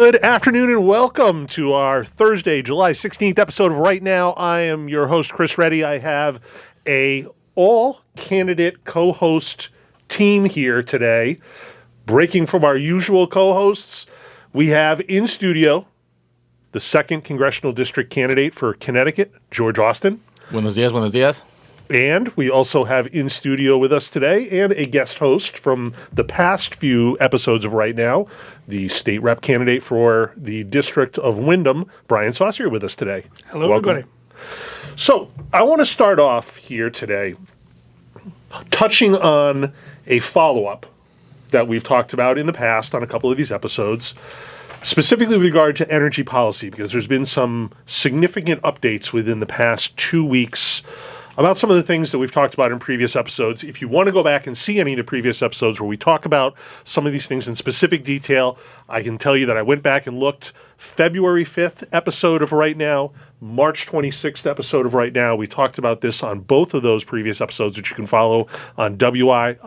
Good afternoon and welcome to our Thursday, July 16th episode of Right Now. I am your host, Chris Reddy. I have a all-candidate co-host team here today. Breaking from our usual co-hosts, we have in studio the 2nd Congressional District candidate for Connecticut, George Austin. Buenos dias. And we also have in studio with us today and a guest host from the past few episodes of Right Now, the state rep candidate for the District of Windham, Brian Saucier, with us today. Hello, Welcome. everybody. So I want to start off here today touching on a follow-up that we've talked about in the past on a couple of these episodes, specifically with regard to energy policy, because there's been some significant updates within the past 2 weeks about some of the things that we've talked about in previous episodes. If you want to go back and see any of the previous episodes where we talk about some of these things in specific detail, I can tell you that I went back and looked. February 5th episode of Right Now, March 26th episode of Right Now. We talked about this on both of those previous episodes, which you can follow on WILI.com.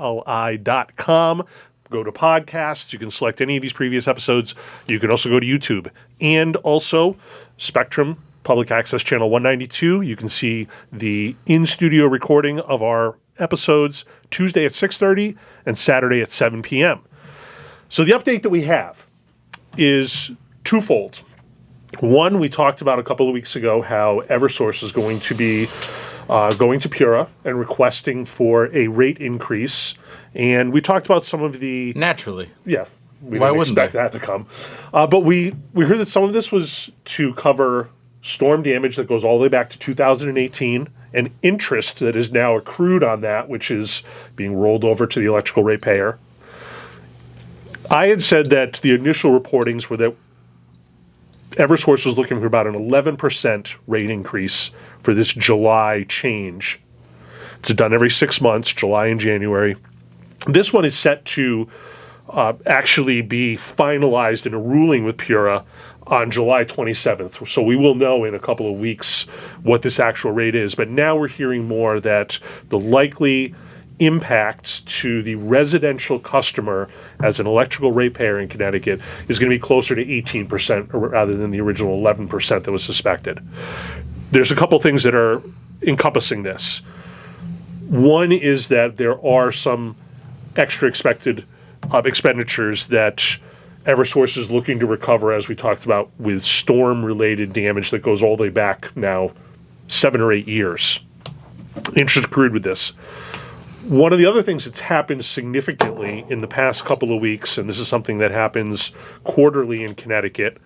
Go to podcasts. You can select any of these previous episodes. You can also go to YouTube. And also Spectrum Public Access Channel 192. You can see the in-studio recording of our episodes Tuesday at 6:30 and Saturday at 7 p.m. So the update that we have is twofold. One, we talked about a couple of weeks ago how Eversource is going to be going to PURA and requesting for a rate increase. And we talked about some of the... Naturally. Yeah. Why wouldn't expect that to come. But we heard that some of this was to cover storm damage that goes all the way back to 2018 and interest that is now accrued on that, which is being rolled over to the electrical ratepayer. I had said that the initial reportings were that Eversource was looking for about an 11% rate increase for this July change. It's done every 6 months, July and January. This one is set to actually be finalized in a ruling with PURA on July 27th. So we will know in a couple of weeks what this actual rate is. But now we're hearing more that the likely impacts to the residential customer as an electrical ratepayer in Connecticut is going to be closer to 18% rather than the original 11% that was suspected. There's a couple things that are encompassing this. One is that there are some extra expected expenditures that Eversource is looking to recover, as we talked about, with storm-related damage that goes all the way back now 7 or 8 years. Interest accrued with this. One of the other things that's happened significantly in the past couple of weeks, and this is something that happens quarterly in Connecticut,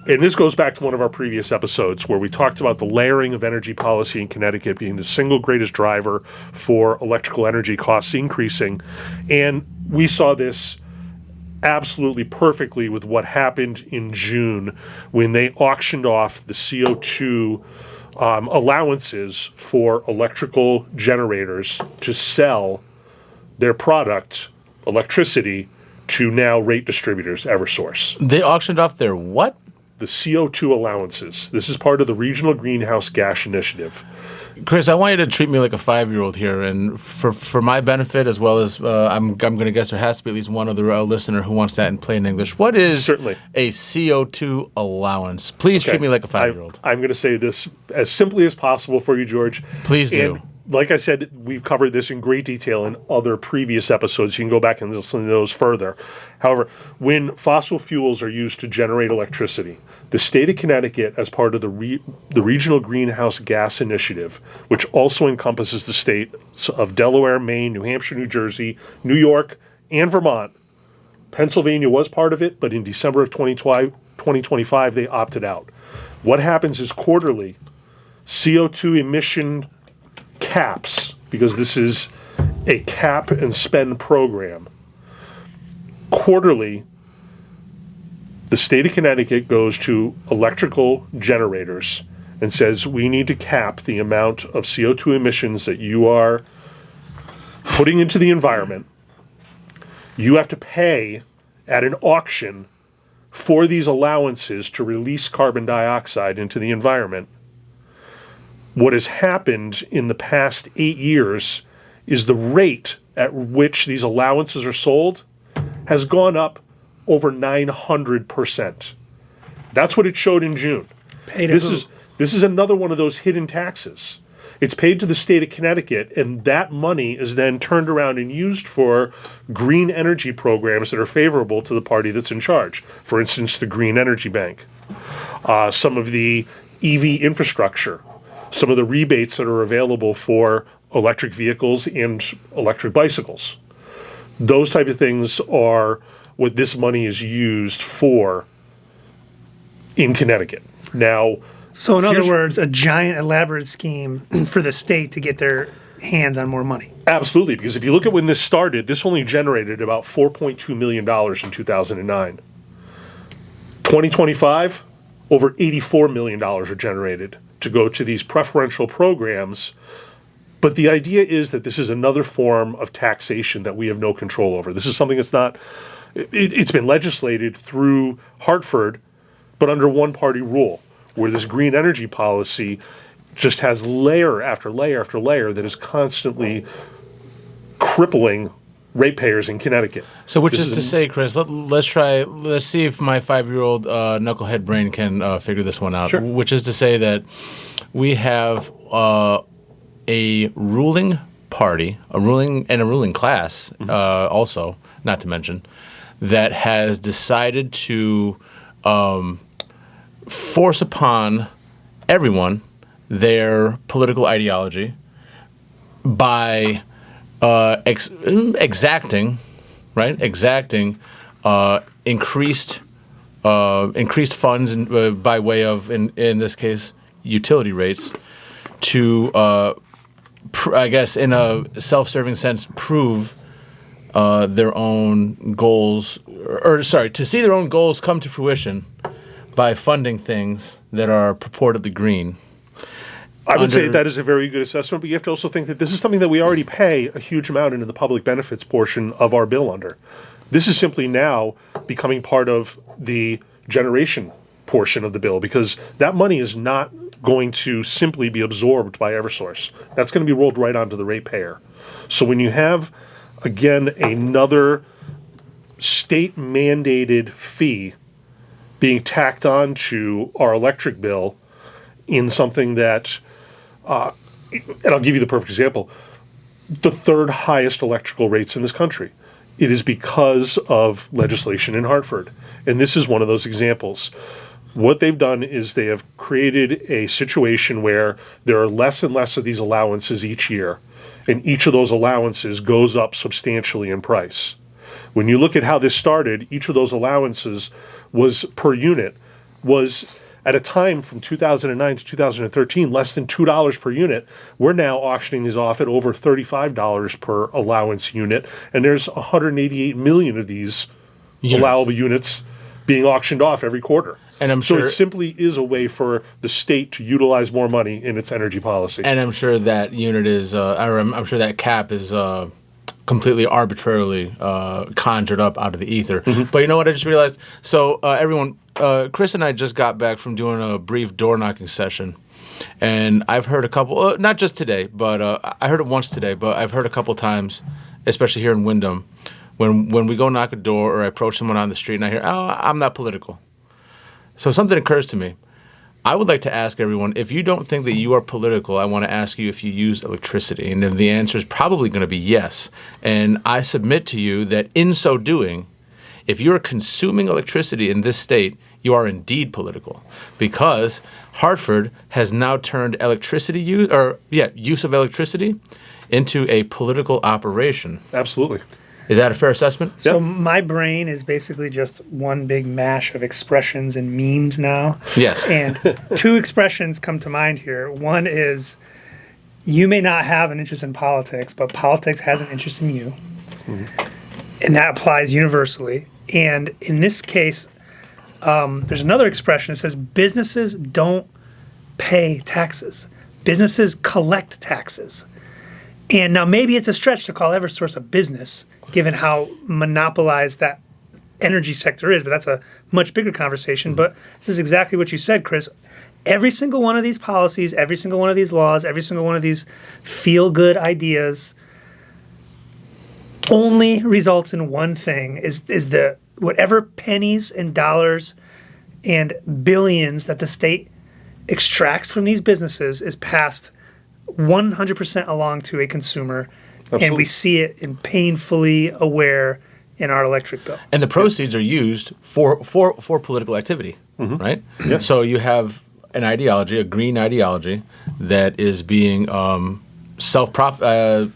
and this goes back to one of our previous episodes where we talked about the layering of energy policy in Connecticut being the single greatest driver for electrical energy costs increasing. And we saw this absolutely perfectly with what happened in June when they auctioned off the CO2 allowances for electrical generators to sell their product, electricity, to now rate distributors, Eversource. They auctioned off their what? The CO2 allowances. This is part of the Regional Greenhouse Gas Initiative. Chris, I want you to treat me like a 5-year-old here, and for my benefit as well as I'm going to guess there has to be at least one other listener who wants that in plain English. What is Certainly a CO2 allowance? Please treat me like a 5-year-old. I'm going to say this as simply as possible for you, George. Please do. And like I said, we've covered this in great detail in other previous episodes. You can go back and listen to those further. However, when fossil fuels are used to generate electricity, the state of Connecticut, as part of the Regional Greenhouse Gas Initiative, which also encompasses the states of Delaware, Maine, New Hampshire, New Jersey, New York, and Vermont. Pennsylvania was part of it, but in December of 2025, they opted out. What happens is quarterly, CO2 emission caps, because this is a cap and spend program. Quarterly, the state of Connecticut goes to electrical generators and says, we need to cap the amount of CO2 emissions that you are putting into the environment. You have to pay at an auction for these allowances to release carbon dioxide into the environment. What has happened in the past 8 years is the rate at which these allowances are sold has gone up over 900%. That's what it showed in June. This is another one of those hidden taxes. It's paid to the state of Connecticut, and that money is then turned around and used for green energy programs that are favorable to the party that's in charge. For instance, the Green Energy Bank, some of the EV infrastructure, some of the rebates that are available for electric vehicles and electric bicycles. Those type of things are what this money is used for in Connecticut. Now, so in other words, a giant elaborate scheme for the state to get their hands on more money. Absolutely, because if you look at when this started, this only generated about $4.2 million in 2009. 2025, over $84 million are generated to go to these preferential programs. But the idea is that this is another form of taxation that we have no control over. This is something that's not, it's been legislated through Hartford, but under one-party rule, where this green energy policy just has layer after layer after layer that is constantly crippling ratepayers in Connecticut. So which is to say, Chris, let's see if my 5-year-old knucklehead brain can figure this one out. Sure. Which is to say that we have a ruling party, a ruling class also, not to mention, that has decided to force upon everyone their political ideology by exacting increased funds by way of, in this case, utility rates to, I guess, in a self-serving sense, prove their own goals, to see their own goals come to fruition by funding things that are purportedly green. I would say that is a very good assessment, but you have to also think that this is something that we already pay a huge amount into the public benefits portion of our bill under. This is simply now becoming part of the generation portion of the bill, because that money is not going to simply be absorbed by Eversource. That's going to be rolled right onto the ratepayer. So when you have, again, another state-mandated fee being tacked on to our electric bill in something that, and I'll give you the perfect example, the third highest electrical rates in this country. It is because of legislation in Hartford. And this is one of those examples. What they've done is they have created a situation where there are less and less of these allowances each year, and each of those allowances goes up substantially in price. When you look at how this started, each of those allowances was per unit, was at a time from 2009 to 2013 less than $2 per unit. We're now auctioning these off at over $35 per allowance unit, and there's 188 million of these allowable units being auctioned off every quarter. And I'm so sure it simply is a way for the state to utilize more money in its energy policy. And I'm sure that unit is, I'm sure that cap is completely arbitrarily conjured up out of the ether. Mm-hmm. But you know what I just realized? So everyone, Chris and I just got back from doing a brief door knocking session. And I've heard a couple, not just today, but I heard it once today, but I've heard a couple times, especially here in Wyndham, when we go knock a door or I approach someone on the street and I hear, oh, I'm not political. So something occurs to me. I would like to ask everyone, if you don't think that you are political, I want to ask you if you use electricity. And the answer is probably going to be yes. And I submit to you that in so doing, if you're consuming electricity in this state, you are indeed political, because Hartford has now turned use of electricity into a political operation. Absolutely. Is that a fair assessment? So my brain is basically just one big mash of expressions and memes now. Yes. And two expressions come to mind here. One is, you may not have an interest in politics, but politics has an interest in you. Mm-hmm. And that applies universally. And in this case, there's another expression that says businesses don't pay taxes. Businesses collect taxes. And now maybe it's a stretch to call Eversource a business, given how monopolized that energy sector is, but that's a much bigger conversation. But this is exactly what you said, Chris. Every single one of these policies, every single one of these laws, every single one of these feel-good ideas only results in one thing, is the whatever pennies and dollars and billions that the state extracts from these businesses is passed 100% along to a consumer. Absolutely. And we see it in painfully aware in our electric bill. And the proceeds are used for political activity, right? Yeah. So you have an ideology, a green ideology, that is being self-fulfilled.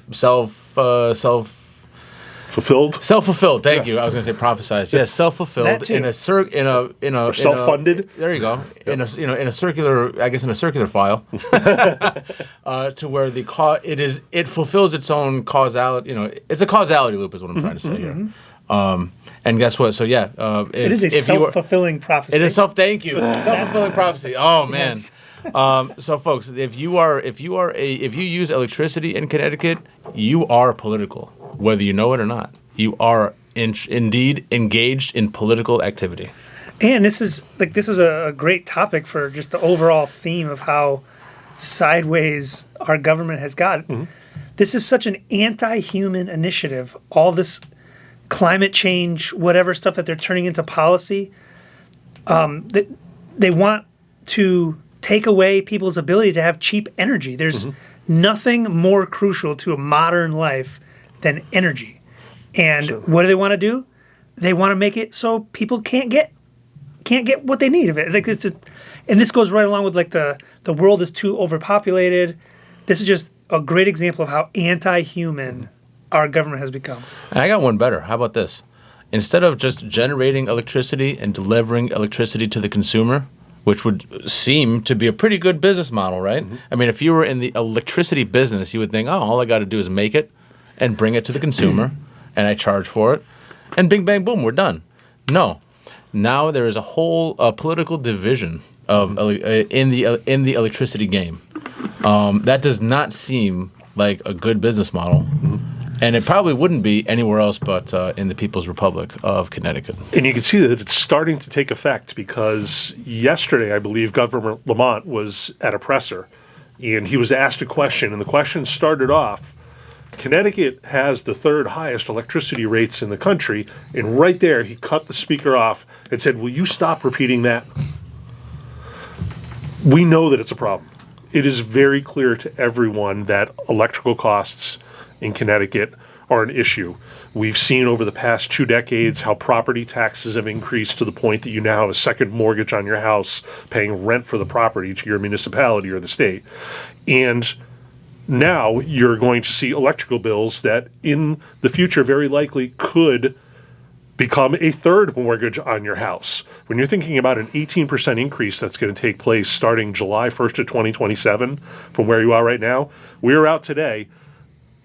Thank you. I was going to say prophesized. Yes, self-fulfilled That too. in a self-funded. There you go. In a circular file, to where it fulfills its own causality. It's a causality loop, is what I'm trying to say here. And guess what? So yeah, It is a self-fulfilling prophecy. It is Thank you. Self-fulfilling prophecy. Oh man. So folks, if you use electricity in Connecticut, you are political, whether you know it or not. You are indeed engaged in political activity. And this is a great topic for just the overall theme of how sideways our government has gotten. This is such an anti-human initiative. All this climate change, whatever stuff that they're turning into policy, they want to take away people's ability to have cheap energy. There's nothing more crucial to a modern life than energy. And what do they want to do? They want to make it so people can't get what they need of it. Like and this goes right along with like the world is too overpopulated. This is just a great example of how anti-human our government has become. And I got one better. How about this? Instead of just generating electricity and delivering electricity to the consumer, which would seem to be a pretty good business model, right? I mean, if you were in the electricity business, you would think, oh, all I got to do is make it and bring it to the consumer, and I charge for it, and bing, bang, boom, we're done. No. Now there is a whole political division of in the electricity game. That does not seem like a good business model. And it probably wouldn't be anywhere else but in the People's Republic of Connecticut. And you can see that it's starting to take effect because yesterday, I believe, Governor Lamont was at a presser, and he was asked a question, and the question started off, Connecticut has the third highest electricity rates in the country, and right there he cut the speaker off and said, will you stop repeating that? We know that it's a problem. It is very clear to everyone that electrical costs in Connecticut are an issue. We've seen over the past 2 decades how property taxes have increased to the point that you now have a second mortgage on your house paying rent for the property to your municipality or the state. And now you're going to see electrical bills that in the future very likely could become a third mortgage on your house. When you're thinking about an 18% increase that's going to take place starting July 1st of 2027 from where you are right now, we are out today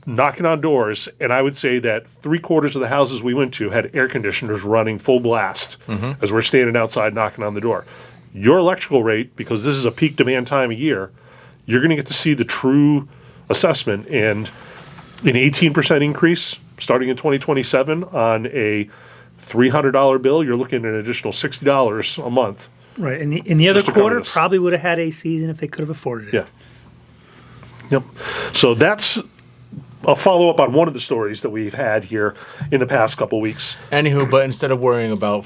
knocking on doors, and I would say that 3/4 of the houses we went to had air conditioners running full blast as we're standing outside knocking on the door. Your electrical rate, because this is a peak demand time of year, you're going to get to see the true assessment, and an 18% increase starting in 2027 on a $300 bill, you're looking at an additional $60 a month. Right, and the other Just to cover quarter this. probably would have had a season if they could have afforded it. Yeah. Yep. So that's a follow-up on one of the stories that we've had here in the past couple weeks. Anywho, but instead of worrying about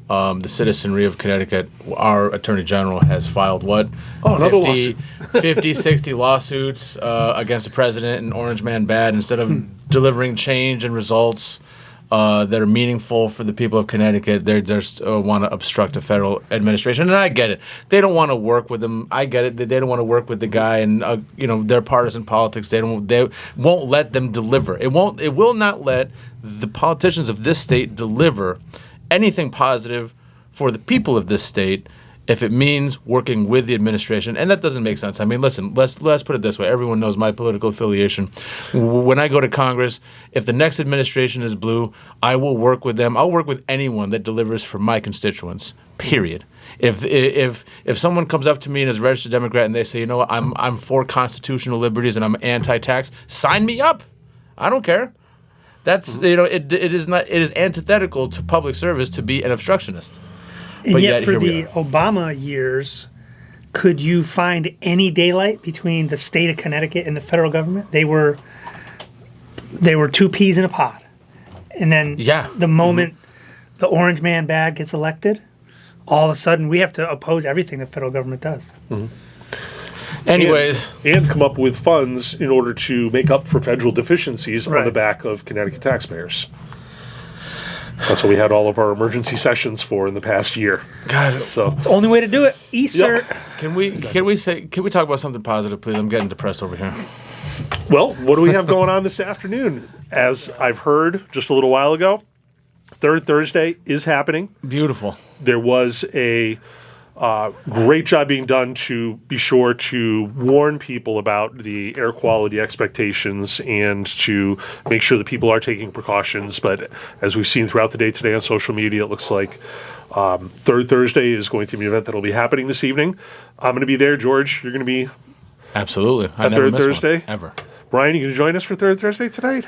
the citizenry of Connecticut, our Attorney General has filed what? Another lawsuit. 50, 60 lawsuits against the president and Orange Man Bad instead of delivering change and results that are meaningful for the people of Connecticut. They just want to obstruct the federal administration, and I get it. They don't want to work with them. I get it. They don't want to work with the guy, and their partisan politics. They won't let them deliver. It will not let the politicians of this state deliver anything positive for the people of this state if it means working with the administration. And that doesn't make sense. I mean, listen, let's put it this way. Everyone knows my political affiliation. When I go to Congress, if the next administration is blue, I will work with them. I'll work with anyone that delivers for my constituents, period. If someone comes up to me and is a registered Democrat and they say, you know what, I'm for constitutional liberties and I'm anti-tax, sign me up. I don't care. That's it is antithetical to public service to be an obstructionist. And But yet for here we the are. Obama years, could you find any daylight between the state of Connecticut and the federal government? They were two peas in a pod. And then the moment the orange man bad gets elected, all of a sudden we have to oppose everything the federal government does. Anyways. And come up with funds in order to make up for federal deficiencies on the back of Connecticut taxpayers. That's what we had all of our emergency sessions for in the past year. God, so it's the only way to do it. Easter. Yep. Can we talk about something positive, please? I'm getting depressed over here. Well, what do we have going on this afternoon? As I've heard just a little while ago, Third Thursday is happening. Beautiful. There was a great job being done to be sure to warn people about the air quality expectations and to make sure that people are taking precautions. But as we've seen throughout the day today on social media, it looks like Third Thursday is going to be an event that will be happening this evening. I'm going to be there. George, you're going to be absolutely at Third Thursday ever. Brian, you going to join us for Third Thursday tonight?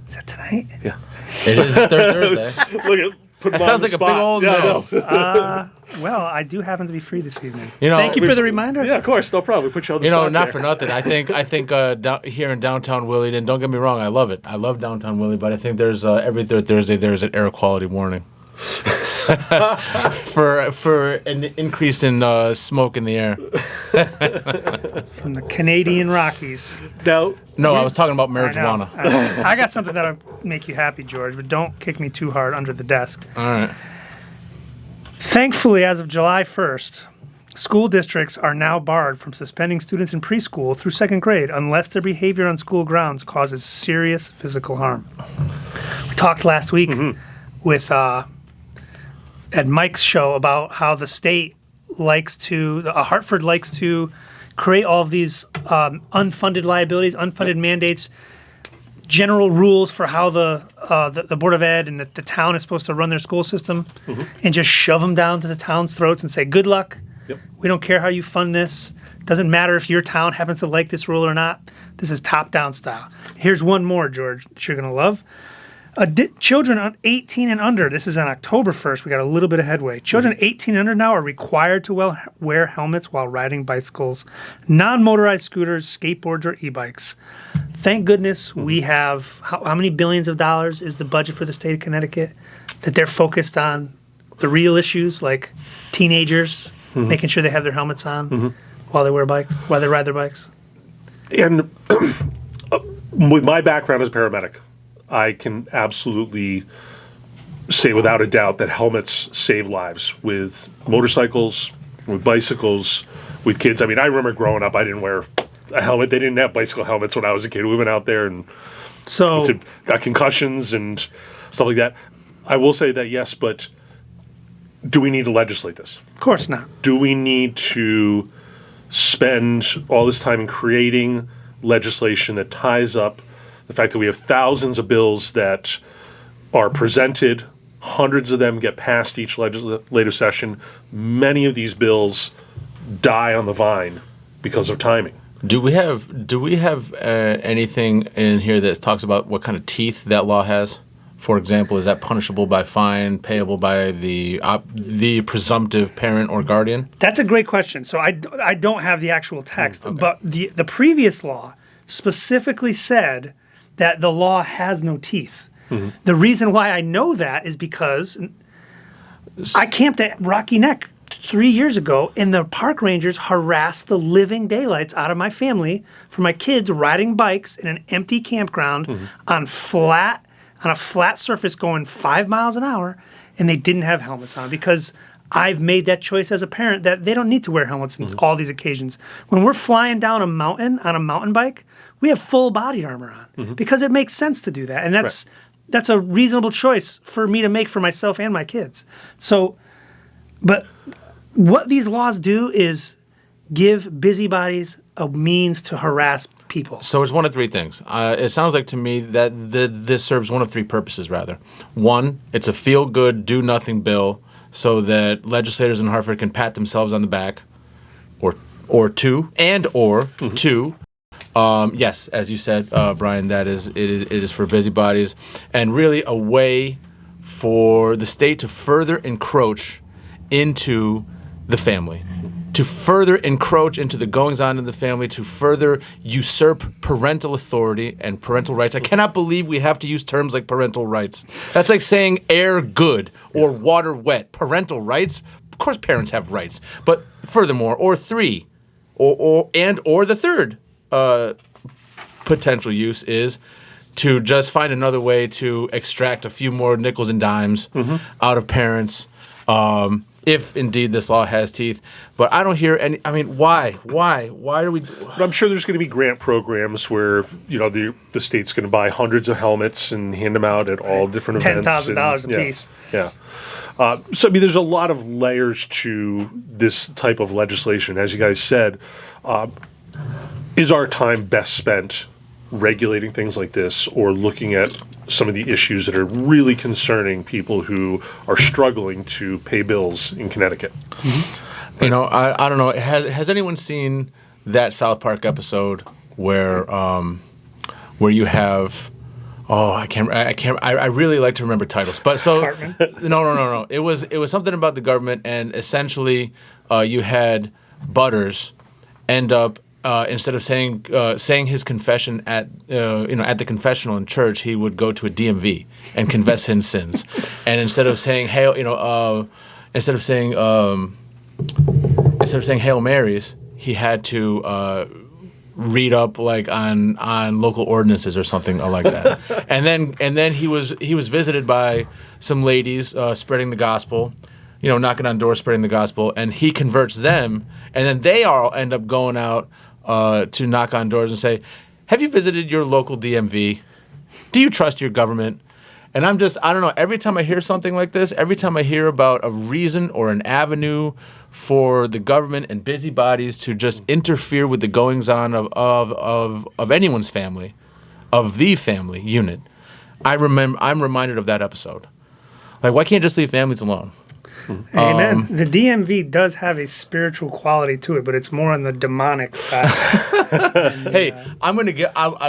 Is that tonight? Yeah. It is the Third Thursday. Look at that sounds like a big old no. Well, I do happen to be free this evening. Thank you for the reminder. Yeah, of course, no problem. We put you on the spot not there. for nothing. I think here in downtown Willie, and don't get me wrong, I love it. I love downtown Willie, but I think there's every Third Thursday there's an air quality warning for an increase in smoke in the air. From the Canadian Rockies. No, I was talking about marijuana. I got something that'll make you happy, George, but don't kick me too hard under the desk. All right. Thankfully, as of July 1st, school districts are now barred from suspending students in preschool through second grade unless their behavior on school grounds causes serious physical harm. We talked last week with at Mike's show about how the state Hartford likes to create all of these unfunded liabilities, unfunded mandates, general rules for how the Board of Ed and the town is supposed to run their school system, and just shove them down to the town's throats and say, good luck. Yep. We don't care how you fund this. Doesn't matter if your town happens to like this rule or not. This is top-down style. Here's one more, George, that you're going to love. Children 18 and under, this is on October 1st, we got a little bit of headway. Children 18 and under now are required to wear helmets while riding bicycles, non-motorized scooters, skateboards, or e-bikes. Thank goodness we have, how many billions of dollars is the budget for the state of Connecticut? That they're focused on the real issues like teenagers, making sure they have their helmets on while they ride their bikes. And with my background as a paramedic, I can absolutely say without a doubt that helmets save lives with motorcycles, with bicycles, with kids. I mean, I remember growing up, I didn't wear a helmet. They didn't have bicycle helmets when I was a kid. We went out there and got concussions and stuff like that. I will say that, yes, but do we need to legislate this? Of course not. Do we need to spend all this time in creating legislation that ties up the fact that we have thousands of bills that are presented, hundreds of them get passed each legislative session. Many of these bills die on the vine because of timing. Do we have anything in here that talks about what kind of teeth that law has? For example, is that punishable by fine, payable by the presumptive parent or guardian? That's a great question. So I don't have the actual text, but the previous law specifically said that the law has no teeth. The reason why I know that is because I camped at Rocky Neck 3 years ago, and the park rangers harassed the living daylights out of my family for my kids riding bikes in an empty campground on a flat surface going 5 miles an hour, and they didn't have helmets on because I've made that choice as a parent that they don't need to wear helmets on all these occasions. When we're flying down a mountain on a mountain bike, we have full body armor on because it makes sense to do that. And that's a reasonable choice for me to make for myself and my kids. So, but what these laws do is give busybodies a means to harass people. So it's one of three things. It sounds like to me that this serves one of three purposes, rather. One, it's a feel-good, do-nothing bill so that legislators in Hartford can pat themselves on the back, or two, yes, as you said, Brian, it is for busybodies, and really a way for the state to further encroach into the family, to further encroach into the goings-on of the family, to further usurp parental authority and parental rights. I cannot believe we have to use terms like parental rights. That's like saying air good or water wet. Parental rights? Of course parents have rights. But furthermore, or three, or the third potential use is to just find another way to extract a few more nickels and dimes out of parents, if indeed this law has teeth. But I don't hear any. I mean, why? Why are we? But I'm sure there's going to be grant programs where the state's going to buy hundreds of helmets and hand them out at all different events. $10,000 a piece. Yeah. So I mean, there's a lot of layers to this type of legislation. As you guys said, is our time best spent regulating things like this, or looking at some of the issues that are really concerning people who are struggling to pay bills in Connecticut? You know, I don't know. Has anyone seen that South Park episode where you have? Oh, I can't. I really like to remember titles, but so Cartman? No. It was something about the government, and essentially, you had Butters end up. Instead of saying his confession at the confessional in church, he would go to a DMV and confess his sins. And instead of saying Hail Marys, he had to read up like on local ordinances or something like that. and then he was visited by some ladies spreading the gospel, knocking on doors, spreading the gospel, and he converts them, and then they all end up going out to knock on doors and say, have you visited your local DMV? Do you trust your government? And I don't know, every time I hear something like this, every time I hear about a reason or an avenue for the government and busybodies to just interfere with the goings-on of anyone's family, of the family unit, I'm reminded of that episode. Like, why can't you just leave families alone? Amen. The DMV does have a spiritual quality to it, but it's more on the demonic side. Hey, I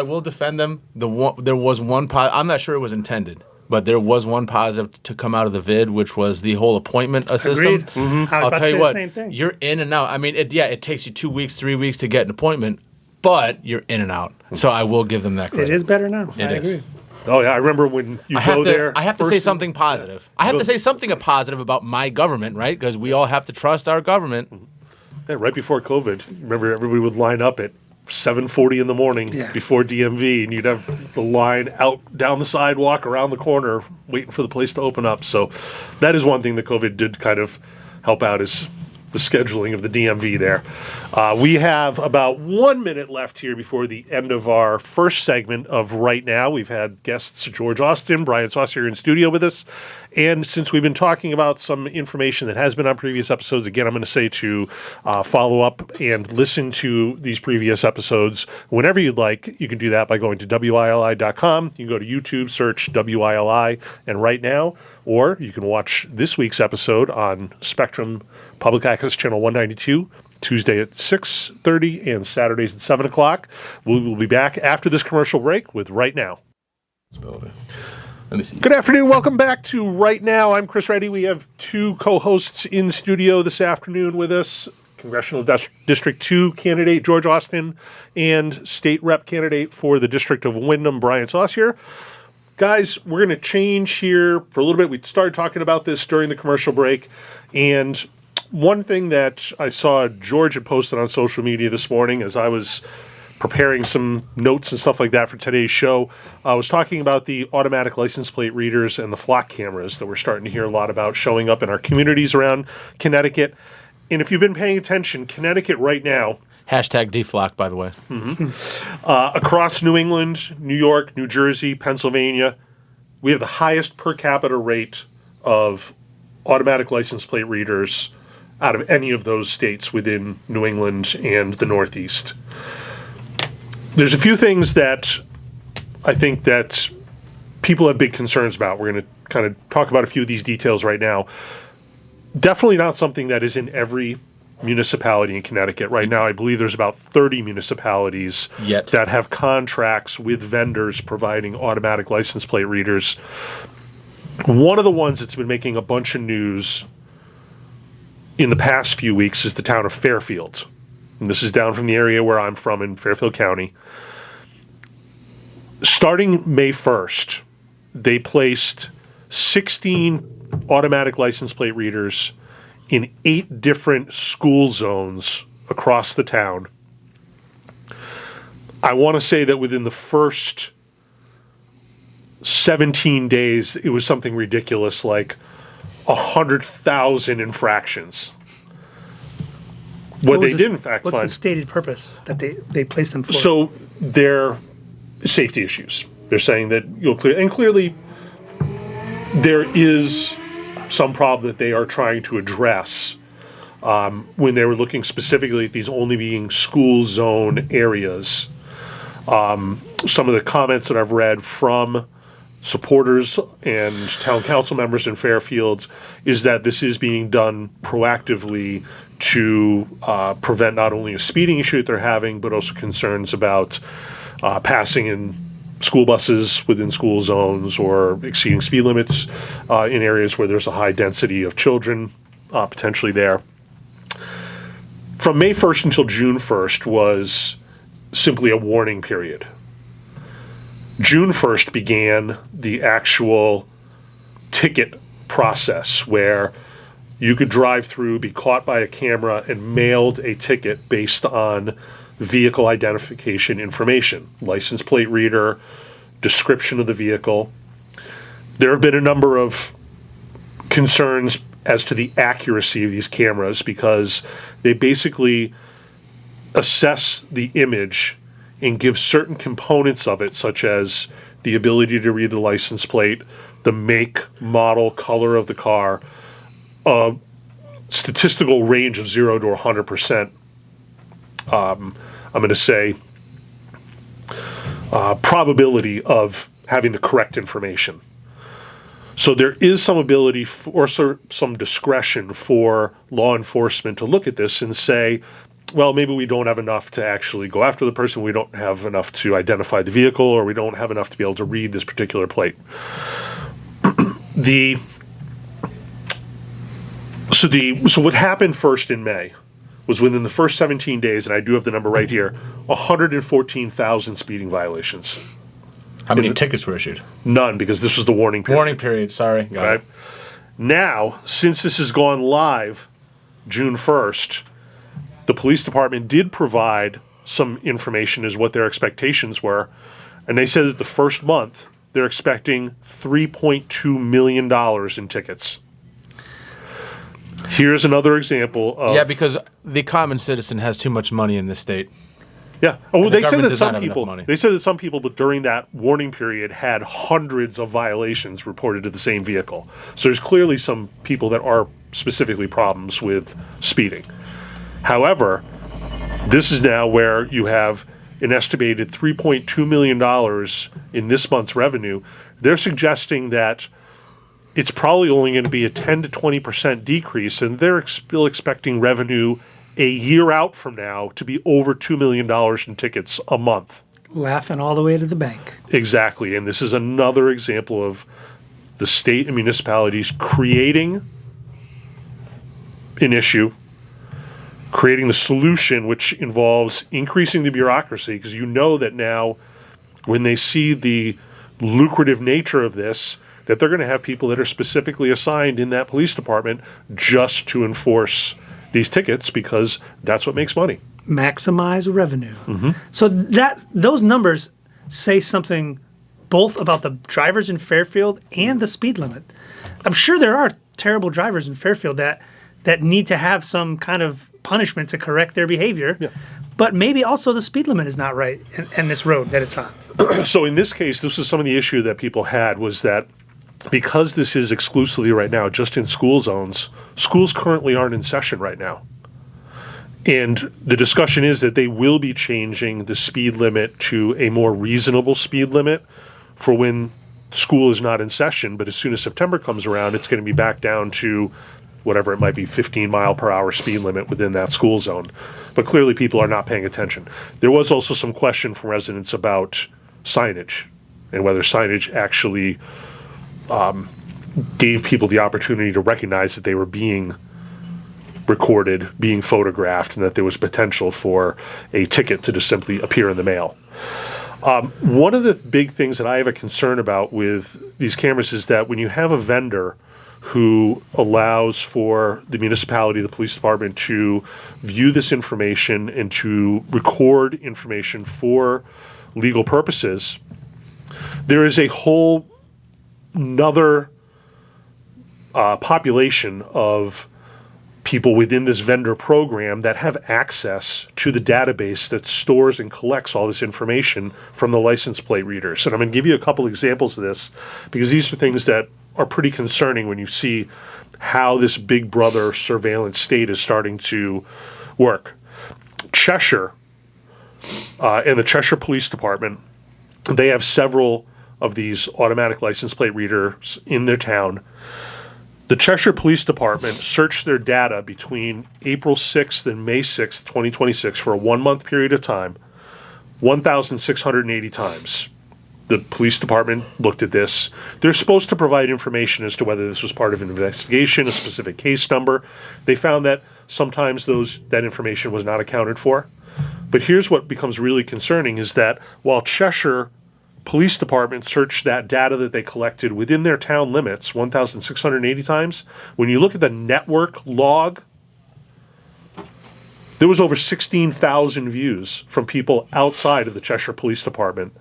will defend them. There was one I'm not sure it was intended, but there was one positive to come out of the vid, which was the whole appointment system. Agreed. Mm-hmm. I'll tell you what, same thing. You're in and out. I mean, it takes you 2 weeks, 3 weeks to get an appointment, but you're in and out. So I will give them that credit. It is better now. It I is. agree. Oh yeah, I remember when you go there. I have to say something positive. I have to say something positive about my government, right? Because we all have to trust our government. Yeah, right before COVID, remember everybody would line up at 7:40 in the morning before DMV, and you'd have the line out down the sidewalk around the corner, waiting for the place to open up. So that is one thing that COVID did kind of help out, is the scheduling of the DMV there. We have about 1 minute left here before the end of our first segment of Right Now. We've had guests George Austin, Brian Saucier in studio with us. And since we've been talking about some information that has been on previous episodes, again, I'm going to say to follow up and listen to these previous episodes whenever you'd like. You can do that by going to WILI.com. You can go to YouTube, search WILI and Right Now, or you can watch this week's episode on Spectrum Public Access Channel 192, Tuesday at 6:30 and Saturdays at 7 o'clock. We will be back after this commercial break with Right Now. Good afternoon. Welcome back to Right Now. I'm Chris Reddy. We have two co-hosts in studio this afternoon with us. Congressional District 2 candidate George Austin and state rep candidate for the District of Windham, Brian Saucier. Guys, we're going to change here for a little bit. We started talking about this during the commercial break, and one thing that I saw George had posted on social media this morning as I was preparing some notes and stuff like that for today's show, I was talking about the automatic license plate readers and the flock cameras that we're starting to hear a lot about showing up in our communities around Connecticut. And if you've been paying attention, Connecticut right now, Hashtag deflock, by the way. across New England, New York, New Jersey, Pennsylvania, we have the highest per capita rate of automatic license plate readers out of any of those states within New England and the Northeast. There's a few things that I think that people have big concerns about. We're going to kind of talk about a few of these details right now. Definitely not something that is in every municipality in Connecticut. Right now, I believe there's about 30 municipalities that have contracts with vendors providing automatic license plate readers. One of the ones that's been making a bunch of news in the past few weeks is the town of Fairfield. And this is down from the area where I'm from in Fairfield County. Starting May 1st, they placed 16 automatic license plate readers in 8 different school zones across the town. I want to say that within the first 17 days, it was something ridiculous like 100,000 infractions. What they did, in fact, what's find... the stated purpose that they placed them for? So they're safety issues. They're saying that you'll clear... And clearly, there is some problem that they are trying to address when they were looking specifically at these only being school zone areas. Some of the comments that I've read from supporters and town council members in Fairfield is that this is being done proactively to prevent not only a speeding issue that they're having, but also concerns about passing in school buses within school zones or exceeding speed limits in areas where there's a high density of children potentially there. From May 1st until June 1st was simply a warning period. June 1st began the actual ticket process where you could drive through, be caught by a camera, and mailed a ticket based on vehicle identification information, license plate reader, description of the vehicle. There have been a number of concerns as to the accuracy of these cameras because they basically assess the image and give certain components of it, such as the ability to read the license plate, the make, model, color of the car, a statistical range of 0 to 100%. I'm going to say probability of having the correct information. So there is some ability or some discretion for law enforcement to look at this and say, well, maybe we don't have enough to actually go after the person, we don't have enough to identify the vehicle, or we don't have enough to be able to read this particular plate. So what happened first in May was within the first 17 days, and I do have the number right here, 114,000 speeding violations. How many tickets were issued? None, because this was the warning period. Warning period, sorry. Got it. Now, since this has gone live June 1st, the police department did provide some information as what their expectations were, and they said that the first month they're expecting $3.2 million in tickets. Here's another example of... Yeah, because the common citizen has too much money in this state. Yeah. Oh, well, the they said government that does some not have enough people... money. They said that some people, but during that warning period, had hundreds of violations reported to the same vehicle. So there's clearly some people that are specifically problems with speeding. However, this is now where you have an estimated $3.2 million in this month's revenue. They're suggesting that it's probably only going to be a 10 to 20% decrease, and they're still expecting revenue a year out from now to be over $2 million in tickets a month. Laughing all the way to the bank. Exactly, and this is another example of the state and municipalities creating an issue, creating the solution, which involves increasing the bureaucracy, because you know that now when they see the lucrative nature of this, that they're going to have people that are specifically assigned in that police department just to enforce these tickets because that's what makes money. Maximize revenue. Mm-hmm. So those numbers say something both about the drivers in Fairfield and the speed limit. I'm sure there are terrible drivers in Fairfield that need to have some kind of punishment to correct their behavior. Yeah. But maybe also the speed limit is not right in this road that it's on. So in this case, this was some of the issue that people had was that because this is exclusively right now just in school zones, schools currently aren't in session right now. And the discussion is that they will be changing the speed limit to a more reasonable speed limit for when school is not in session. But as soon as September comes around, it's going to be back down to whatever it might be, 15 mile per hour speed limit within that school zone. But clearly people are not paying attention. There was also some question from residents about signage and whether signage actually gave people the opportunity to recognize that they were being recorded being photographed, and that there was potential for a ticket to just simply appear in the mail. One of the big things that I have a concern about with these cameras is that when you have a vendor who allows for the municipality, the police department to view this information and to record information for legal purposes, there is a whole another population of people within this vendor program that have access to the database that stores and collects all this information from the license plate readers. And I'm going to give you a couple examples of this because these are things that are pretty concerning when you see how this big brother surveillance state is starting to work. Cheshire and the Cheshire Police Department, they have several of these automatic license plate readers in their town. The Cheshire Police Department searched their data between April 6th and May 6th, 2026 for a 1 month period of time, 1,680 times. The police department looked at this. They're supposed to provide information as to whether this was part of an investigation, a specific case number. They found that sometimes that information was not accounted for. But here's what becomes really concerning is that while Cheshire Police Department searched that data that they collected within their town limits 1,680 times, when you look at the network log, there was over 16,000 views from people outside of the Cheshire Police Department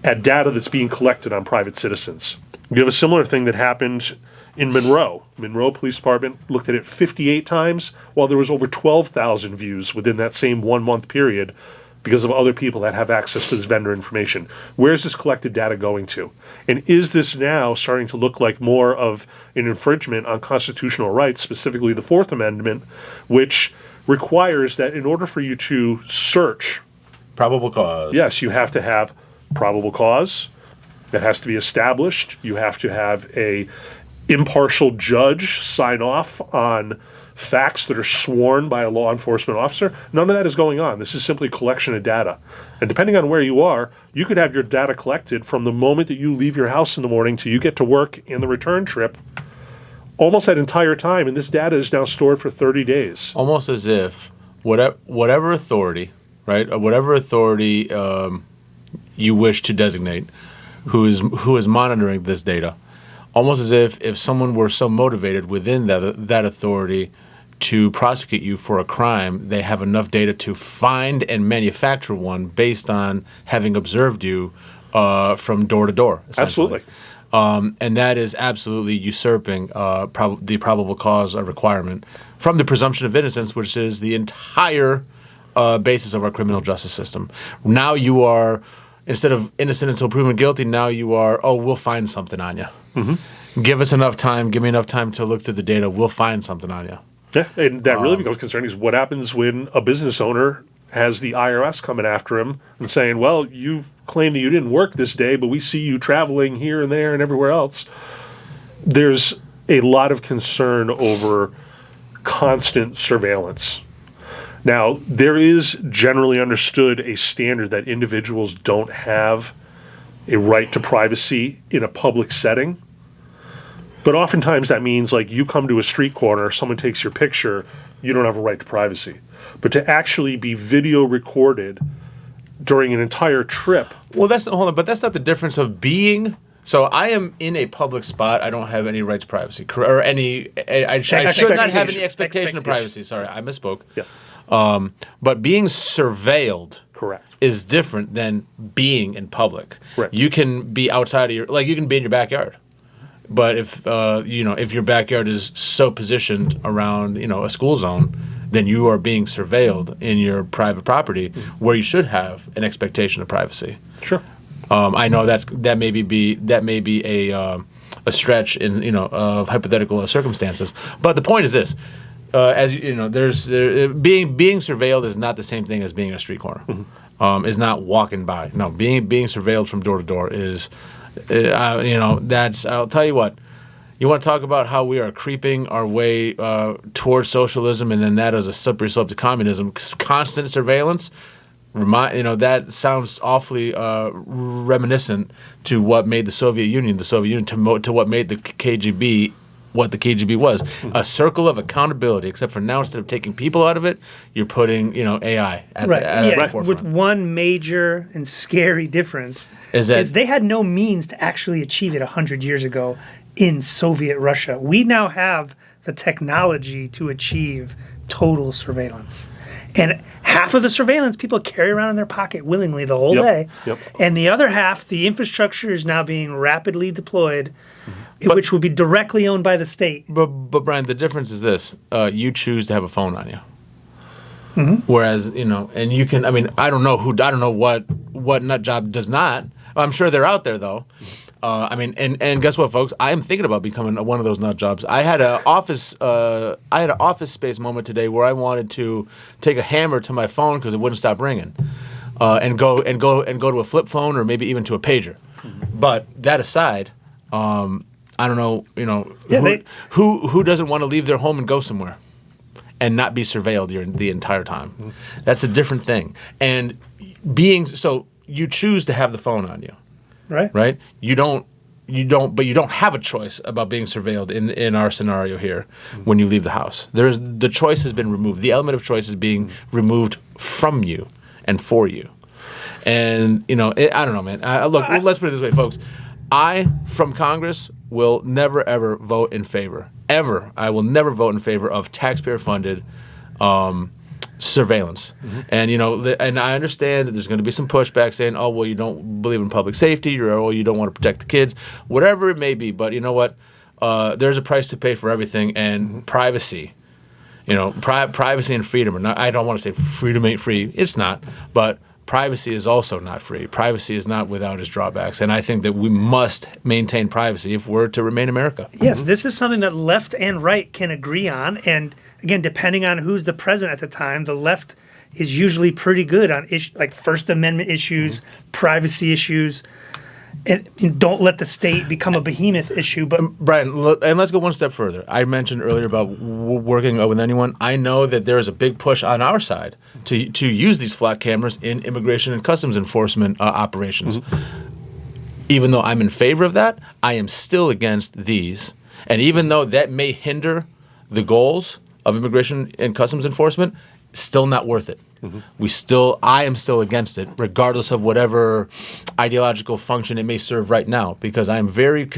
at data that's being collected on private citizens. You have a similar thing that happened in Monroe. Monroe Police Department looked at it 58 times, while there was over 12,000 views within that same 1 month period because of other people that have access to this vendor information. Where is this collected data going to? And is this now starting to look like more of an infringement on constitutional rights, specifically the Fourth Amendment, which requires that in order for you to search... Probable cause. Yes, you have to have probable cause. That has to be established. You have to have a impartial judge sign off on facts that are sworn by a law enforcement officer. None of that is going on. This is simply collection of data. And depending on where you are, you could have your data collected from the moment that you leave your house in the morning till you get to work and the return trip, almost that entire time. And this data is now stored for 30 days. Almost as if whatever authority, right, or whatever authority you wish to designate who is monitoring this data, almost as if someone were so motivated within that authority to prosecute you for a crime, they have enough data to find and manufacture one based on having observed you from door to door. Absolutely. And that is absolutely usurping the probable cause requirement from the presumption of innocence, which is the entire basis of our criminal justice system. Now you are, instead of innocent until proven guilty, now you are, we'll find something on you. Mm-hmm. Give us enough time, give me enough time to look through the data, we'll find something on you. Yeah, and that really becomes concerning is what happens when a business owner has the IRS coming after him and saying, well, you claim that you didn't work this day, but we see you traveling here and there and everywhere else. There's a lot of concern over constant surveillance. Now, there is generally understood a standard that individuals don't have a right to privacy in a public setting. But oftentimes that means like you come to a street corner, someone takes your picture, you don't have a right to privacy. But to actually be video recorded during an entire trip. Well, that's not the difference of being. So I am in a public spot. I don't have any right to privacy, or any. I should not have any expectation of privacy. Sorry, I misspoke. Yeah. But being surveilled. Correct. Is different than being in public. Correct. You can be outside of you can be in your backyard. But if your backyard is so positioned around a school zone, then you are being surveilled in your private property, where you should have an expectation of privacy. Sure. I know that may be a stretch in of hypothetical circumstances. But the point is this: as you know, being surveilled is not the same thing as being in a street corner. Mm-hmm. Is not walking by. No, being surveilled from door to door is. That's. I'll tell you what. You want to talk about how we are creeping our way towards socialism, and then that is a slippery slope to communism. Constant surveillance. That sounds awfully reminiscent to what made the Soviet Union to what made the KGB what the KGB was, a circle of accountability. Except for now, instead of taking people out of it, you're putting AI at the forefront. With one major and scary difference is they had no means to actually achieve it 100 years ago in Soviet Russia. We now have the technology to achieve total surveillance. And half of the surveillance people carry around in their pocket willingly the whole day. Yep. And the other half, the infrastructure is now being rapidly deployed, which would be directly owned by the state. But Brian, the difference is this: you choose to have a phone on you, whereas and you can. I mean, I don't know what nut job does not. I'm sure they're out there though. And guess what, folks? I am thinking about becoming one of those nut jobs. I had an office space moment today where I wanted to take a hammer to my phone because it wouldn't stop ringing, and go to a flip phone or maybe even to a pager. But that aside, I don't know. Who doesn't want to leave their home and go somewhere and not be surveilled the entire time? That's a different thing. And so you choose to have the phone on you. Right? You don't have a choice about being surveilled in our scenario here when you leave the house. The choice has been removed. The element of choice is being removed from you and for you. And I don't know, man. Look, let's put it this way, folks. I, from Congress, will never ever vote in favor. Ever. I will never vote in favor of taxpayer-funded surveillance. And and I understand that there's going to be some pushback saying, oh, well, you don't believe in public safety, or you don't want to protect the kids, whatever it may be. But you know what? There's a price to pay for everything, and privacy. Privacy and freedom are not. I don't want to say freedom ain't free. It's not. But privacy is also not free. Privacy is not without its drawbacks, and I think that we must maintain privacy if we're to remain America. Yes, this is something that left and right can agree on, and again, depending on who's the president at the time, the left is usually pretty good on like First Amendment issues, privacy issues, and don't let the state become a behemoth issue. But Brian, and let's go one step further. I mentioned earlier about working with anyone. I know that there is a big push on our side to use these flat cameras in immigration and customs enforcement operations. Even though I'm in favor of that, I am still against these. And even though that may hinder the goals of immigration and customs enforcement, still not worth it. I am still against it, regardless of whatever ideological function it may serve right now, because I'm very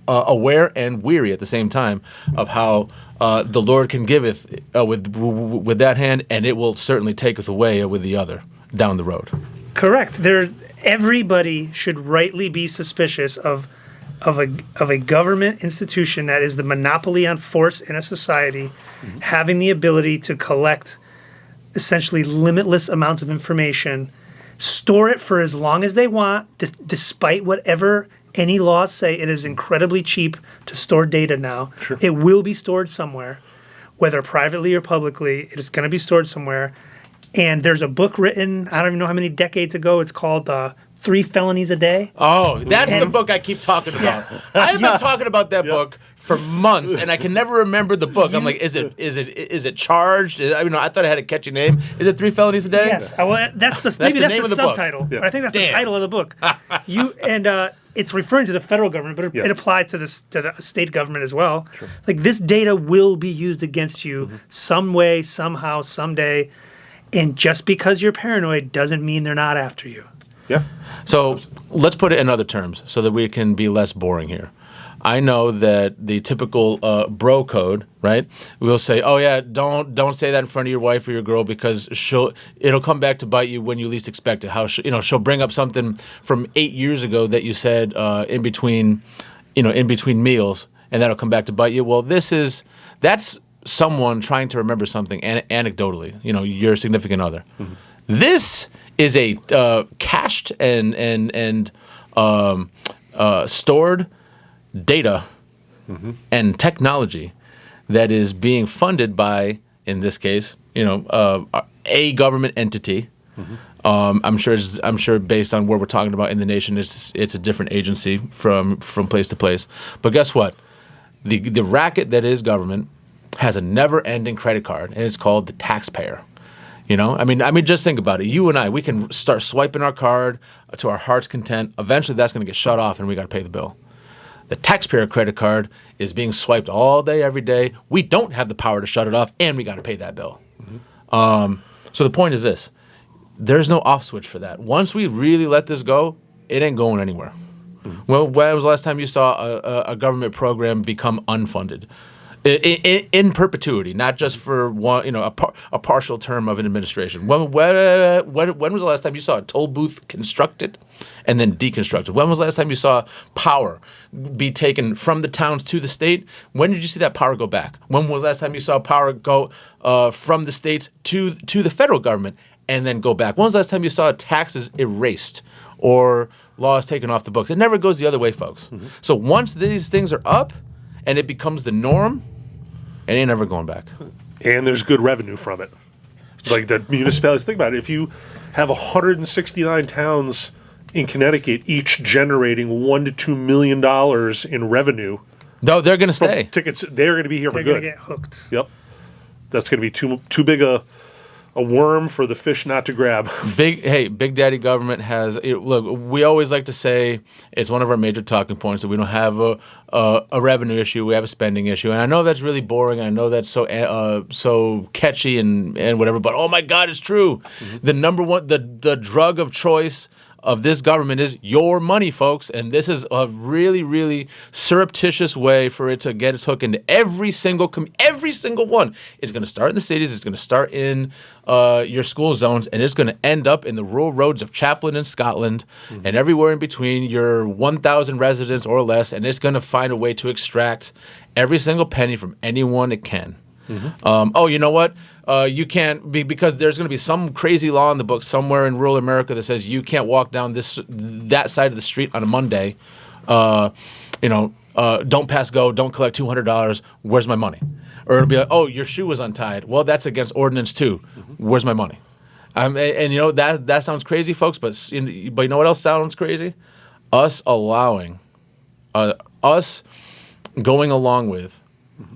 aware and weary at the same time of how the Lord can giveth with that hand, and it will certainly taketh away with the other down the road. Correct. Everybody should rightly be suspicious of a government institution that is the monopoly on force in a society, having the ability to collect essentially limitless amounts of information, store it for as long as they want, despite whatever any laws say. It is incredibly cheap to store data now. Sure. It will be stored somewhere, whether privately or publicly. It is going to be stored somewhere. And there's a book written, I don't even know how many decades ago, it's called 3 Felonies a Day. Oh, that's the book I keep talking about. I've been talking about that book for months, and I can never remember the book. I'm like, is it charged? I thought it had a catchy name. Is it 3 Felonies a Day? Yes. Maybe that's the subtitle. Yeah. But I think that's the title of the book. It's referring to the federal government, but it applies to the state government as well. Sure. Like, this data will be used against you some way, somehow, someday. And just because you're paranoid doesn't mean they're not after you. Yeah. So let's put it in other terms so that we can be less boring here. I know that the typical bro code, right? We'll say, "Oh yeah, don't say that in front of your wife or your girl because it'll come back to bite you when you least expect it." How she'll bring up something from 8 years ago that you said in between meals, and that'll come back to bite you. Well, that's someone trying to remember something anecdotally. Your significant other. This is a cached and stored data and technology that is being funded by, in this case, a government entity. I'm sure based on where we're talking about in the nation, it's a different agency from place to place. But guess what? The racket that is government has a never-ending credit card, and it's called the taxpayer. I mean, just think about it. You and I, we can start swiping our card to our heart's content. Eventually, that's going to get shut off, and we got to pay the bill. The taxpayer credit card is being swiped all day, every day. We don't have the power to shut it off, and we got to pay that bill. So the point is this. There's no off switch for that. Once we really let this go, it ain't going anywhere. Well, when was the last time you saw a government program become unfunded? In perpetuity, not just for one, a partial term of an administration. When was the last time you saw a toll booth constructed and then deconstructed? When was the last time you saw power be taken from the towns to the state? When did you see that power go back? When was the last time you saw power go from the states to the federal government and then go back? When was the last time you saw taxes erased or laws taken off the books? It never goes the other way, folks. So once these things are up and it becomes the norm, it ain't ever going back. And there's good revenue from it. Like the municipalities, think about it. If you have 169 towns in Connecticut, each generating $1 to $2 million in revenue. No, they're going to stay. Tickets, they're going to be here for They're good. going to get hooked. Yep. That's going to be too big a worm for the fish not to grab. Big Daddy government has. Look, we always like to say it's one of our major talking points that we don't have a revenue issue, we have a spending issue, and I know that's really boring. I know that's so catchy and whatever, but oh my God, it's true. The number one, the drug of choice of this government is your money, folks, and this is a really, really surreptitious way for it to get its hook into every single one. It's going to start in the cities, it's going to start in your school zones, and it's going to end up in the rural roads of Chaplin and Scotland and everywhere in between your 1,000 residents or less, and it's going to find a way to extract every single penny from anyone it can. You know what? You can't be, because there's going to be some crazy law in the book somewhere in rural America that says you can't walk down that side of the street on a Monday. Don't pass go. Don't collect $200. Where's my money? Or it'll be like, oh, your shoe was untied. Well, that's against ordinance too. Where's my money? That sounds crazy, folks. But you know what else sounds crazy? Us allowing, us going along with.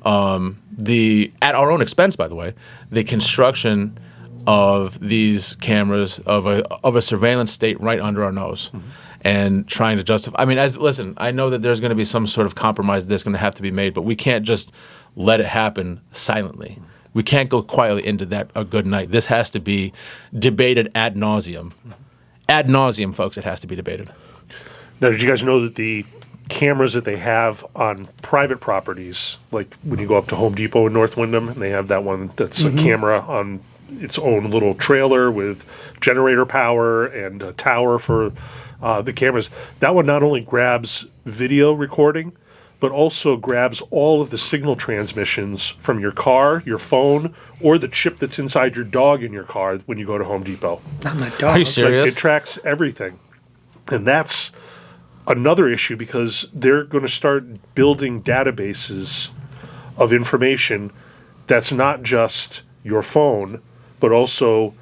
At our own expense, by the way, the construction of these cameras of a surveillance state right under our nose, and trying to justify. I mean, listen, I know that there's going to be some sort of compromise that's going to have to be made, but we can't just let it happen silently. We can't go quietly into that a good night. This has to be debated ad nauseum. Ad nauseum, folks. It has to be debated. Now, did you guys know that the cameras that they have on private properties, like when you go up to Home Depot in North Wyndham, and they have that one that's a camera on its own little trailer with generator power and a tower for the cameras. That one not only grabs video recording, but also grabs all of the signal transmissions from your car, your phone, or the chip that's inside your dog in your car when you go to Home Depot. Not my dog. Are you serious? It tracks everything. And that's another issue, because they're going to start building databases of information that's not just your phone, but also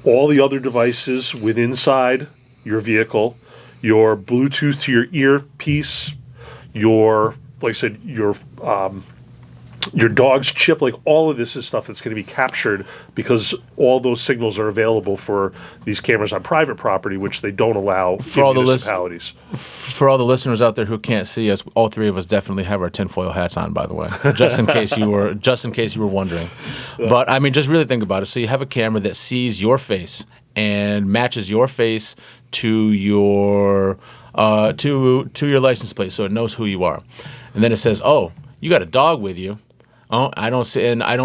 all the other devices inside your vehicle, your Bluetooth to your earpiece, your, like I said, your dog's chip, like all of this is stuff that's going to be captured, because all those signals are available for these cameras on private property, which they don't allow in municipalities. For all the listeners out there who can't see us, all three of us definitely have our tinfoil hats on, by the way, just in case you were wondering. But I mean, just really think about it. So you have a camera that sees your face and matches your face to your your license plate, so it knows who you are, and then it says, "Oh, you got a dog with you." Oh, I don't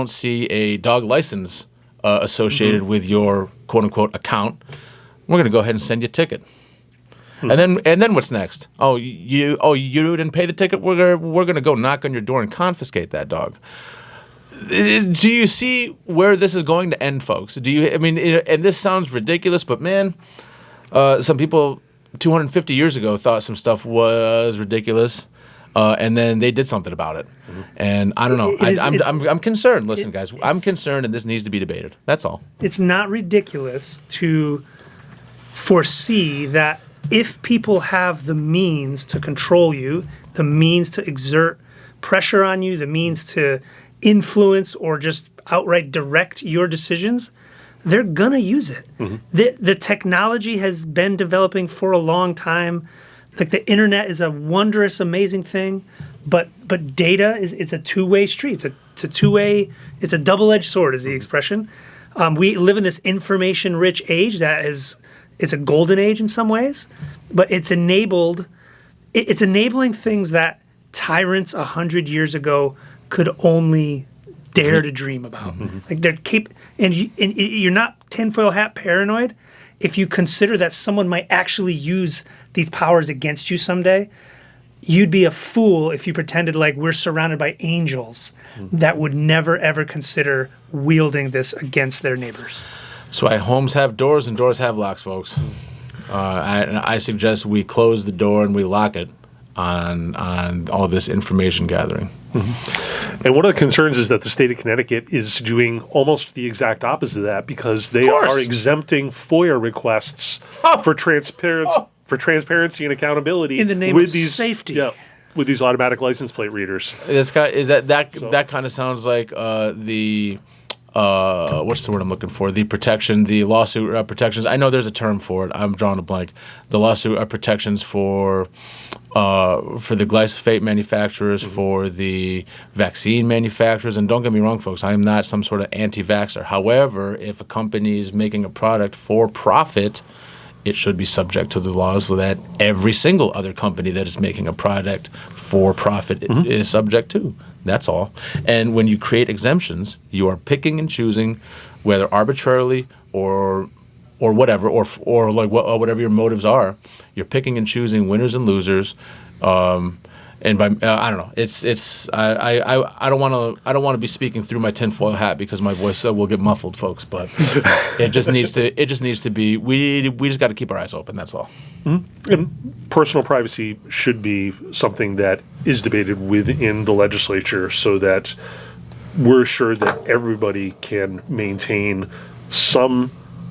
see a dog license associated with your quote unquote account. We're going to go ahead and send you a ticket. And then what's next? Oh, you didn't pay the ticket. We're going to go knock on your door and confiscate that dog. Do you see where this is going to end, folks? And this sounds ridiculous, but man, some people 250 years ago thought some stuff was ridiculous. And then they did something about it. And I don't know. I'm concerned. Listen, guys, I'm concerned, and this needs to be debated. That's all. It's not ridiculous to foresee that if people have the means to control you, the means to exert pressure on you, the means to influence or just outright direct your decisions, they're going to use it. The technology has been developing for a long time. like the internet is a wondrous, amazing thing, but data is a two-way street. It's a double-edged sword, is the expression. We live in this information-rich age it's a golden age in some ways, but it's enabling things that tyrants 100 years ago could only dare to dream about. Like you're not tinfoil hat paranoid if you consider that someone might actually use these powers against you someday. You'd be a fool if you pretended like we're surrounded by angels that would never ever consider wielding this against their neighbors. That's why homes have doors and doors have locks, folks. I suggest we close the door and we lock it on all this information gathering. And one of the concerns is that the state of Connecticut is doing almost the exact opposite of that, because they are exempting FOIA requests for transparency and accountability in the name of safety. Yeah, with these automatic license plate readers. This guy that kind of sounds like the. What's the word I'm looking for? The lawsuit protections. I know there's a term for it. I'm drawing a blank. The lawsuit protections for the glyphosate manufacturers, for the vaccine manufacturers. And don't get me wrong, folks, I am not some sort of anti-vaxxer. However, if a company is making a product for profit, it should be subject to the laws so that every single other company that is making a product for profit is subject to. That's all. And when you create exemptions, you are picking and choosing, whether arbitrarily or whatever, or like whatever your motives are. You're picking and choosing winners and losers. And by I don't know, I don't want to be speaking through my tinfoil hat because my voice will get muffled, folks. But it just needs to be. We just got to keep our eyes open. That's all. And personal privacy should be something that is debated within the legislature, so that we're assured that everybody can maintain some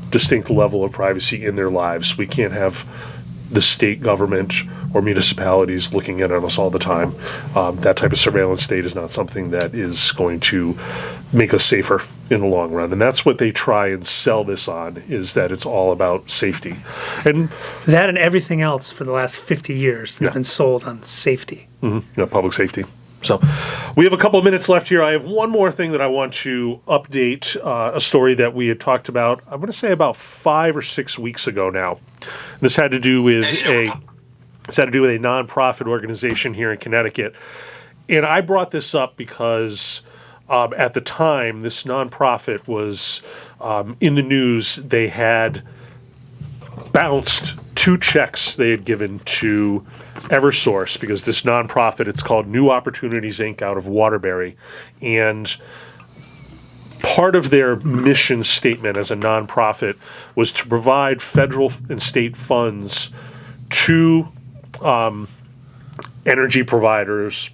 distinct level of privacy in their lives. We can't have the state government or municipalities looking in on us all the time. That type of surveillance state is not something that is going to make us safer in the long run. And that's what they try and sell this on, is that it's all about safety. And that and everything else for the last 50 years has been sold on safety. Public safety. So we have a couple of minutes left here. I have one more thing that I want to update, a story that we had talked about, I'm going to say about 5 or 6 weeks ago now. This had to do with a nonprofit organization here in Connecticut. And I brought this up because at the time, this nonprofit was in the news. They had bounced 2 checks they had given to Eversource, because this nonprofit, it's called New Opportunities, Inc., out of Waterbury. And part of their mission statement as a nonprofit was to provide federal and state funds to energy providers,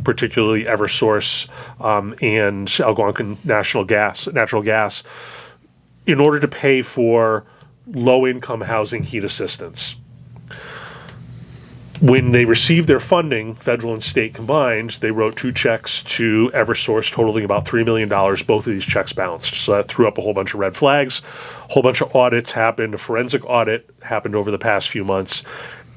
particularly Eversource and Algonquin natural gas, in order to pay for low-income housing heat assistance. When they received their funding, federal and state combined, they wrote 2 checks to Eversource totaling about $3 million. Both of these checks bounced. So that threw up a whole bunch of red flags. A whole bunch of audits happened. A forensic audit happened over the past few months.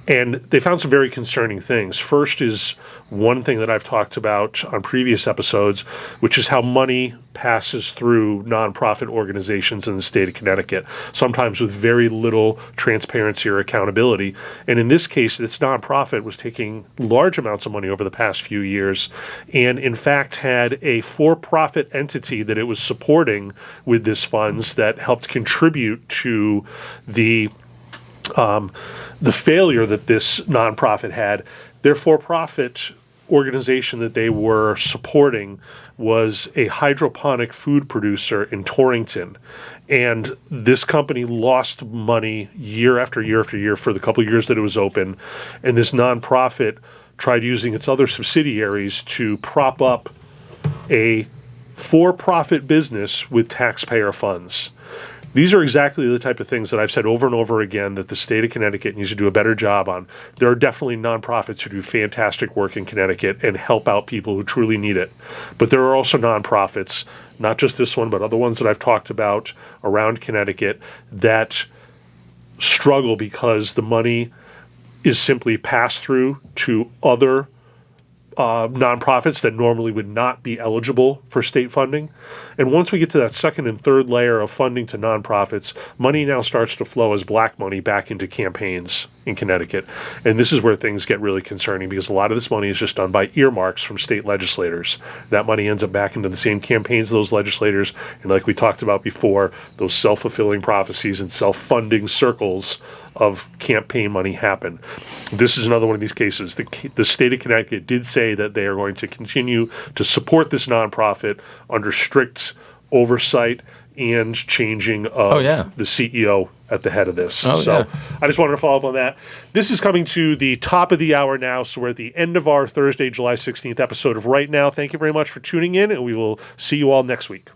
And they found some very concerning things. First is one thing that I've talked about on previous episodes, which is how money passes through nonprofit organizations in the state of Connecticut, sometimes with very little transparency or accountability. And in this case, this nonprofit was taking large amounts of money over the past few years, and in fact had a for-profit entity that it was supporting with this funds that helped contribute to the failure that this nonprofit had. Their for-profit organization that they were supporting was a hydroponic food producer in Torrington. And this company lost money year after year after year for the couple of years that it was open. And this nonprofit tried using its other subsidiaries to prop up a for-profit business with taxpayer funds. These are exactly the type of things that I've said over and over again that the state of Connecticut needs to do a better job on. There are definitely nonprofits who do fantastic work in Connecticut and help out people who truly need it. But there are also nonprofits, not just this one, but other ones that I've talked about around Connecticut, that struggle because the money is simply passed through to other nonprofits that normally would not be eligible for state funding. And once we get to that second and third layer of funding to nonprofits, money now starts to flow as black money back into campaigns in Connecticut. And this is where things get really concerning, because a lot of this money is just done by earmarks from state legislators. That money ends up back into the same campaigns of those legislators. And like we talked about before, those self-fulfilling prophecies and self-funding circles of campaign money happen. This is another one of these cases. The state of Connecticut did say that they are going to continue to support this nonprofit under strict oversight and changing of the CEO at the head of this. I just wanted to follow up on that. This is coming to the top of the hour now, so we're at the end of our Thursday, July 16th episode of Right Now. Thank you very much for tuning in, and we will see you all next week.